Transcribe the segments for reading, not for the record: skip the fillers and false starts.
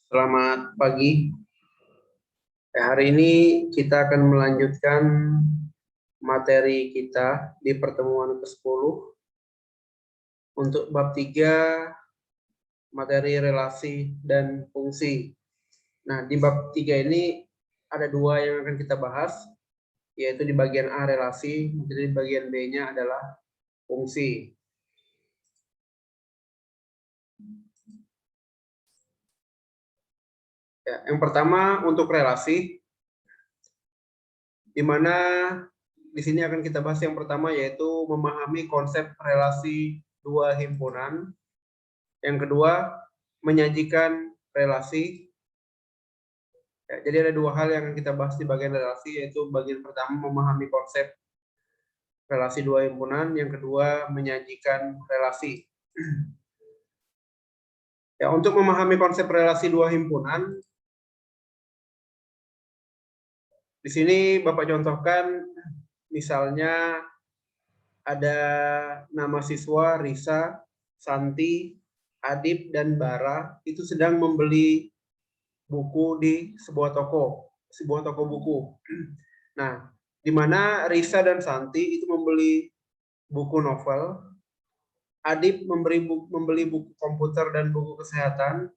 Selamat pagi. Hari ini kita akan melanjutkan materi kita di pertemuan ke-10 untuk bab 3 materi relasi dan fungsi. Nah, di bab 3 ini ada dua yang akan kita bahas, yaitu di bagian A relasi, jadi di bagian B-nya adalah fungsi. Ya, yang pertama untuk relasi, di mana di sini akan kita bahas yang pertama yaitu memahami konsep relasi dua himpunan. Yang kedua, menyajikan relasi. Ya, jadi ada dua hal yang kita bahas di bagian relasi, yaitu bagian pertama memahami konsep relasi dua himpunan, yang kedua menyajikan relasi. Ya, untuk memahami konsep relasi dua himpunan, di sini Bapak contohkan, misalnya ada nama siswa Risa, Santi, Adib, dan Bara itu sedang membeli buku di sebuah toko buku. Nah, di mana Risa dan Santi itu membeli buku novel, Adib membeli buku komputer dan buku kesehatan,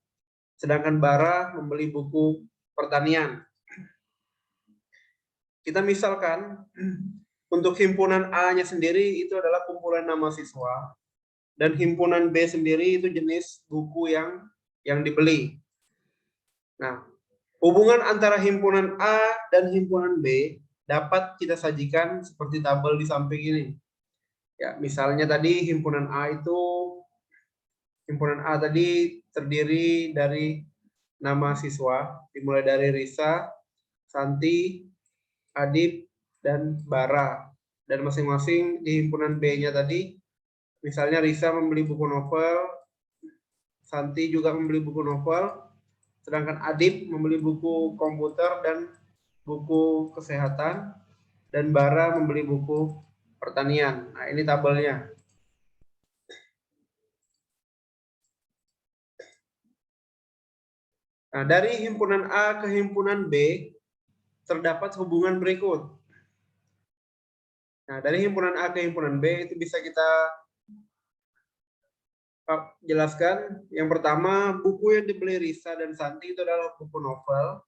sedangkan Bara membeli buku pertanian. Kita misalkan untuk himpunan A-nya sendiri itu adalah kumpulan nama siswa, dan himpunan B sendiri itu jenis buku yang dibeli. Nah, hubungan antara himpunan A dan himpunan B dapat kita sajikan seperti tabel di samping ini. Ya, misalnya tadi himpunan A tadi terdiri dari nama siswa, dimulai dari Risa, Santi, Adib, dan Bara. Dan masing-masing di himpunan B-nya tadi, misalnya Risa membeli buku novel, Santi juga membeli buku novel, sedangkan Adib membeli buku komputer dan buku kesehatan, dan Bara membeli buku pertanian. Nah, ini tabelnya. Nah, dari himpunan A ke himpunan B terdapat hubungan berikut. Nah, dari himpunan A ke himpunan B itu bisa kita jelaskan. Yang pertama, buku yang dibeli Risa dan Santi itu adalah buku novel.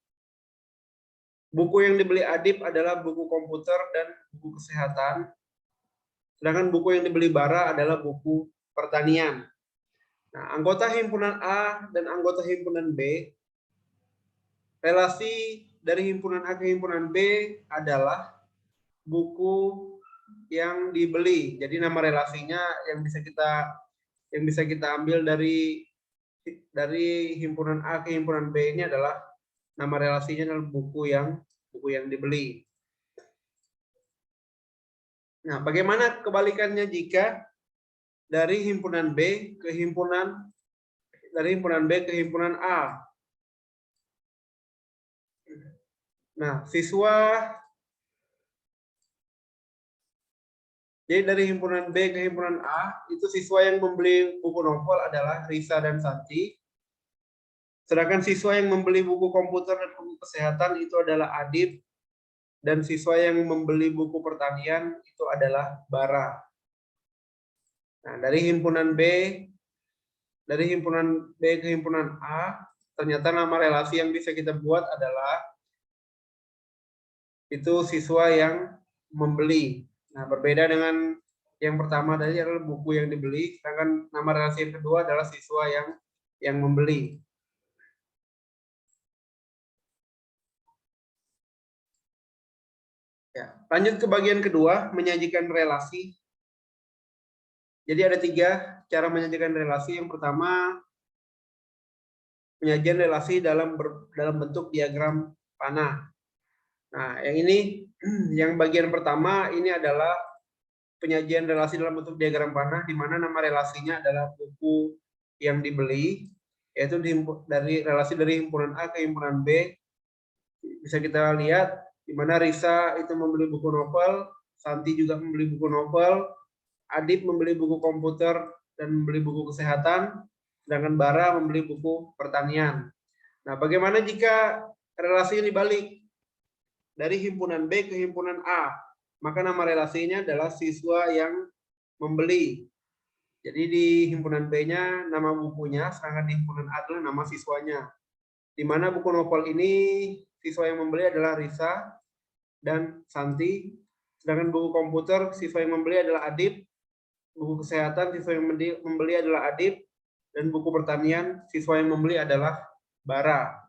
Buku yang dibeli Adib adalah buku komputer dan buku kesehatan. Sedangkan buku yang dibeli Bara adalah buku pertanian. Nah, anggota himpunan A dan anggota himpunan B, relasi dari himpunan A ke himpunan B adalah buku yang dibeli. Jadi nama relasinya yang bisa kita ambil dari himpunan A ke himpunan B ini adalah nama relasinya adalah buku yang dibeli. Nah, bagaimana kebalikannya jika dari himpunan B ke himpunan B ke himpunan A? Nah, jadi dari himpunan B ke himpunan A, itu siswa yang membeli buku novel adalah Risa dan Santi. Sedangkan siswa yang membeli buku komputer dan buku kesehatan itu adalah Adib. Dan siswa yang membeli buku pertanian itu adalah Bara. Nah, dari himpunan B ke himpunan A, ternyata nama relasi yang bisa kita buat adalah itu siswa yang membeli. Nah, berbeda dengan yang pertama tadi adalah buku yang dibeli, sedangkan nama relasi yang kedua adalah siswa yang membeli. Ya, lanjut ke bagian kedua, menyajikan relasi. Jadi ada 3 cara menyajikan relasi. Yang pertama, penyajian relasi dalam bentuk diagram panah. Nah, yang ini, yang bagian pertama ini adalah penyajian relasi dalam bentuk diagram panah, di mana nama relasinya adalah buku yang dibeli, yaitu dari relasi dari himpunan A ke himpunan B. Bisa kita lihat di mana Risa itu membeli buku novel, Santi juga membeli buku novel, Adib membeli buku komputer dan membeli buku kesehatan, sedangkan Bara membeli buku pertanian. Nah, bagaimana jika relasi ini dibalik? Dari himpunan B ke himpunan A. Maka nama relasinya adalah siswa yang membeli. Jadi di himpunan B-nya nama bukunya, sedangkan di himpunan A adalah nama siswanya. Di mana buku novel ini siswa yang membeli adalah Risa dan Santi, sedangkan buku komputer siswa yang membeli adalah Adib, buku kesehatan siswa yang membeli adalah Adib, dan buku pertanian siswa yang membeli adalah Bara.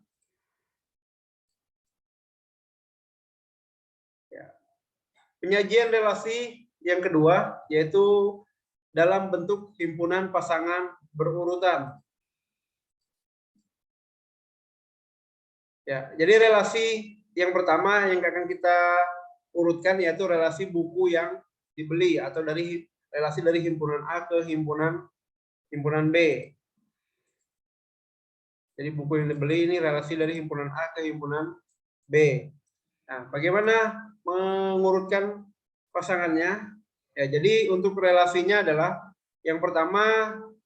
Penyajian relasi yang kedua yaitu dalam bentuk himpunan pasangan berurutan. Ya, jadi relasi yang pertama yang akan kita urutkan yaitu relasi buku yang dibeli atau dari relasi dari himpunan A ke himpunan B. Jadi buku yang dibeli ini relasi dari himpunan A ke himpunan B. Nah, bagaimana mengurutkan pasangannya? Ya, jadi untuk relasinya adalah yang pertama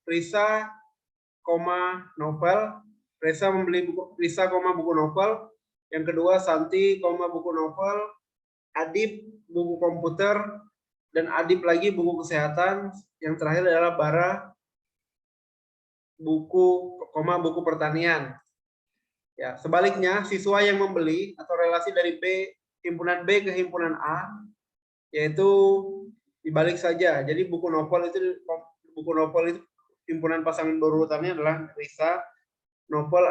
Risa, novel. Risa membeli buku Risa, buku novel. Yang kedua Santi, buku novel. Adib, buku komputer. Dan Adib lagi buku kesehatan. Yang terakhir adalah Bara, buku pertanian. Ya, sebaliknya siswa yang membeli atau relasi dari himpunan B ke himpunan A yaitu dibalik saja. Jadi buku novel itu himpunan pasangan berurutannya adalah Risa, novel,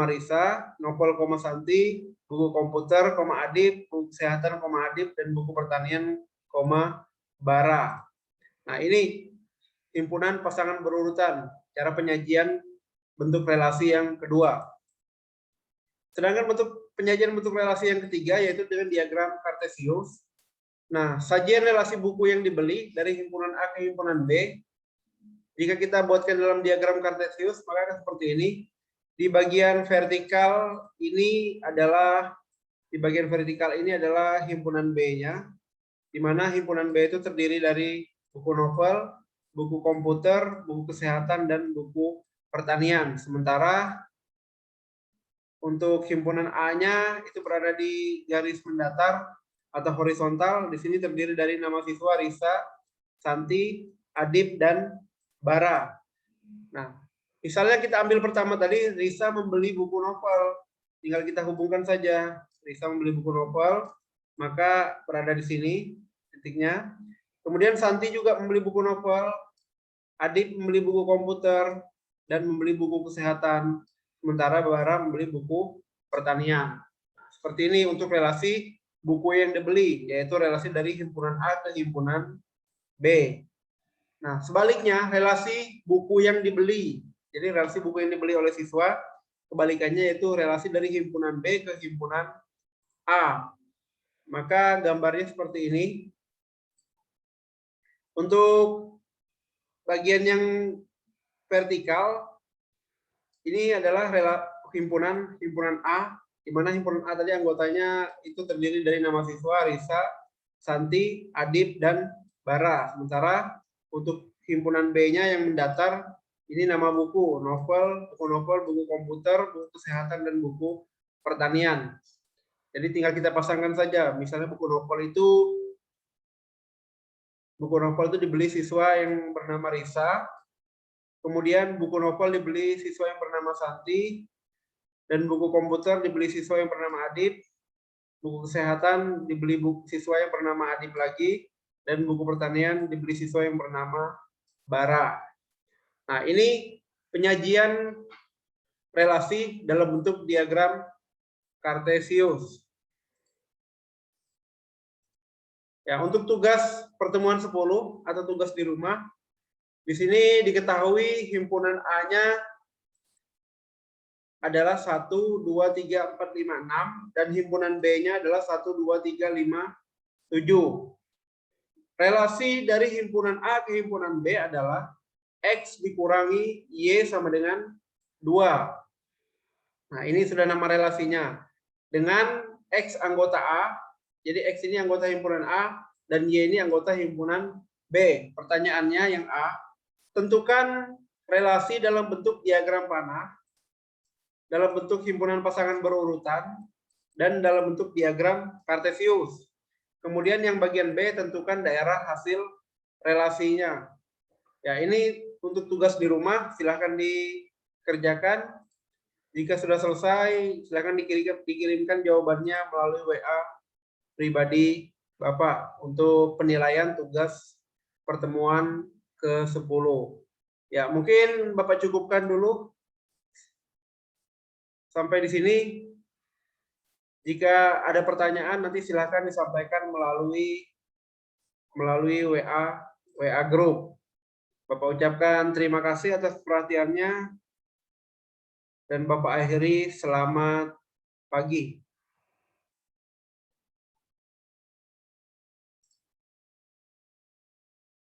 Risa, novel, Santi, buku komputer, Adib, buku kesehatan, Adib, dan buku pertanian, Bara. Nah, ini himpunan pasangan berurutan, cara penyajian bentuk relasi yang kedua. Sedangkan penyajian bentuk relasi yang ketiga yaitu dengan diagram Kartesius. Nah, sajian relasi buku yang dibeli dari himpunan A ke himpunan B, jika kita buatkan dalam diagram Kartesius, maka akan seperti ini. Di bagian vertikal ini adalah himpunan B-nya, di mana himpunan B itu terdiri dari buku novel, buku komputer, buku kesehatan, dan buku pertanian. Sementara untuk himpunan A-nya itu berada di garis mendatar atau horizontal. Di sini terdiri dari nama siswa Risa, Santi, Adib, dan Bara. Nah, misalnya kita ambil pertama tadi, Risa membeli buku novel. Tinggal kita hubungkan saja. Risa membeli buku novel, maka berada di sini titiknya. Kemudian Santi juga membeli buku novel, Adib membeli buku komputer, dan membeli buku kesehatan. Sementara Bara membeli buku pertanian. Seperti ini untuk relasi buku yang dibeli, yaitu relasi dari himpunan A ke himpunan B. Nah, sebaliknya relasi buku yang dibeli. Jadi relasi buku yang dibeli oleh siswa, kebalikannya yaitu relasi dari himpunan B ke himpunan A. Maka gambarnya seperti ini. Untuk bagian yang vertikal, ini adalah himpunan A, di mana himpunan A tadi anggotanya itu terdiri dari nama siswa Risa, Santi, Adib, dan Bara. Sementara untuk himpunan B-nya yang mendatar, ini nama buku, novel, buku komputer, buku kesehatan, dan buku pertanian. Jadi tinggal kita pasangkan saja. Misalnya buku novel itu dibeli siswa yang bernama Risa, kemudian buku novel dibeli siswa yang bernama Santi, dan buku komputer dibeli siswa yang bernama Adib, buku kesehatan dibeli siswa yang bernama Adib lagi, dan buku pertanian dibeli siswa yang bernama Bara. Nah, ini penyajian relasi dalam bentuk diagram Kartesius. Ya, untuk tugas pertemuan 10 atau tugas di rumah, di sini diketahui himpunan A-nya adalah 1, 2, 3, 4, 5, 6, dan himpunan B-nya adalah 1, 2, 3, 5, 7. Relasi dari himpunan A ke himpunan B adalah X dikurangi Y sama dengan 2. Nah, ini sudah nama relasinya. Dengan X anggota A, jadi X ini anggota himpunan A, dan Y ini anggota himpunan B. Pertanyaannya yang A, tentukan relasi dalam bentuk diagram panah dalam bentuk himpunan pasangan berurutan dan dalam bentuk diagram kartesius. Kemudian yang bagian B, tentukan daerah hasil relasinya. Ya, ini untuk tugas di rumah, silahkan dikerjakan. Jika sudah selesai, silahkan dikirimkan jawabannya melalui WA pribadi Bapak untuk penilaian tugas pertemuan ke-10. Ya, mungkin Bapak cukupkan dulu sampai di sini. Jika ada pertanyaan nanti silakan disampaikan melalui WA grup. Bapak ucapkan terima kasih atas perhatiannya dan Bapak akhiri selamat pagi.